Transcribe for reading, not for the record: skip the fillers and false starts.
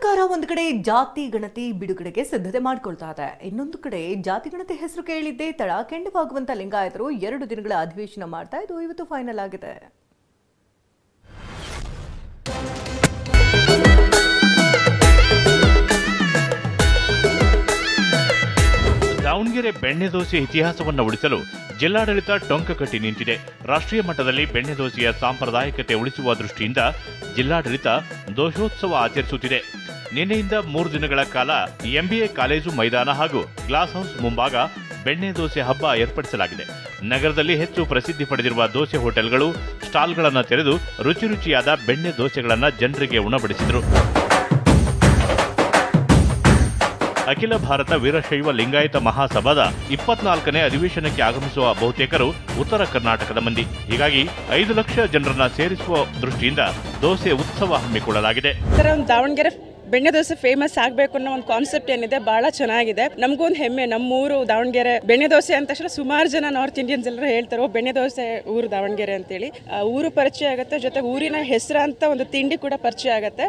ಸರ್ಕಾರ ಒಂದು ಕಡೆ ಜಾತಿ ಗಣತಿ ಬಿಡುಗಡೆಗೆ ಸಿದ್ಧತೆ ಮಾಡಿಕೊಳ್ತಾ ಇದೆ. ಇನ್ನೊಂದು ಕಡೆ ಜಾತಿ ಗಣತಿ ಹೆಸರು ಕೇಳಿದ್ದೇ ತಡ ಕೆಂಡವಾಗುವಂತ ಲಿಂಗಾಯತರು 2 ದಿನಗಳ ಅಧಿವೇಶನ ಮಾಡ್ತಾ ಇದು ಇವತ್ತು ಫೈನಲ್ ಆಗಿದೆ. ದಾವಣಗೆರೆ ಬೆಣ್ಣೆ ದೋಸೆ ಇತಿಹಾಸವನ್ನು ಉಳಿಸಲು ಜಿಲ್ಲಾಡಳಿತ ಟೊಂಕ ಕಟ್ಟಿ ನಿಂತಿದೆ. ರಾಷ್ಟ್ರೀಯ ಮಟ್ಟದಲ್ಲಿ ಬೆಣ್ಣೆ ದೋಸೆಯ ಸಾಂಪ್ರದಾಯಿಕತೆ ಉಳಿಸುವ ದೃಷ್ಟಿಯಿಂದ ಜಿಲ್ಲಾಡಳಿತ ದೋಷೋತ್ಸವ ಆಚರಿಸುತ್ತಿದೆ. ನಿನ್ನೆಯಿಂದ 3 ದಿನಗಳ ಕಾಲ ಎಂಬಿಎ ಕಾಲೇಜು ಮೈದಾನ ಹಾಗೂ ಗ್ಲಾಸ್ ಹೌಸ್ ಮುಂಭಾಗ ಬೆಣ್ಣೆ ದೋಸೆ ಹಬ್ಬ ಏರ್ಪಡಿಸಲಾಗಿದೆ. ನಗರದಲ್ಲಿ ಹೆಚ್ಚು ಪ್ರಸಿದ್ಧಿ ಪಡೆದಿರುವ ದೋಸೆ ಹೋಟೆಲ್ಗಳು ಸ್ಟಾಲ್ಗಳನ್ನು ತೆರೆದು ರುಚಿಯಾದ ಬೆಣ್ಣೆ ದೋಸೆಗಳನ್ನು ಜನರಿಗೆ ಉಣಬಡಿಸಿದರು. ಅಖಿಲ ಭಾರತ ವೀರಶೈವ ಲಿಂಗಾಯತ ಮಹಾಸಭಾದ 24ನೇ ಅಧಿವೇಶನಕ್ಕೆ ಆಗಮಿಸುವ ಬಹುತೇಕರು ಉತ್ತರ ಕರ್ನಾಟಕದ ಮಂದಿ. ಹೀಗಾಗಿ 5 ಲಕ್ಷ ಜನರನ್ನ ಸೇರಿಸುವ ದೃಷ್ಟಿಯಿಂದ ದೋಸೆ ಉತ್ಸವ ಹಮ್ಮಿಕೊಳ್ಳಲಾಗಿದೆ. ದಾವಣಗೆರೆ ಬೆಣ್ಣೆ ದೋಸೆ ಫೇಮಸ್ ಆಗಬೇಕು ಅನ್ನೋ ಒಂದು ಕಾನ್ಸೆಪ್ಟ್ ಏನಿದೆ ಬಹಳ ಚೆನ್ನಾಗಿದೆ. ನಮಗೊಂದು ಹೆಮ್ಮೆ, ನಮ್ಮೂರು ದಾವಣಗೆರೆ. ಬೆಣ್ಣೆ ದೋಸೆ ಅಂತ ತಕ್ಷಣ ಸುಮಾರು ಜನ ನಾರ್ತ್ ಇಂಡಿಯನ್ಸ್ ಎಲ್ಲರೂ ಹೇಳ್ತಾರೆ ಬೆಣ್ಣೆ ದೋಸೆ ಊರು ದಾವಣಗೆರೆ ಅಂತೇಳಿ. ಊರು ಪರಿಚಯ ಆಗುತ್ತೆ, ಜೊತೆಗೆ ಊರಿನ ಹೆಸರು ಅಂತ ಒಂದು ತಿಂಡಿ ಕೂಡ ಪರಿಚಯ ಆಗುತ್ತೆ.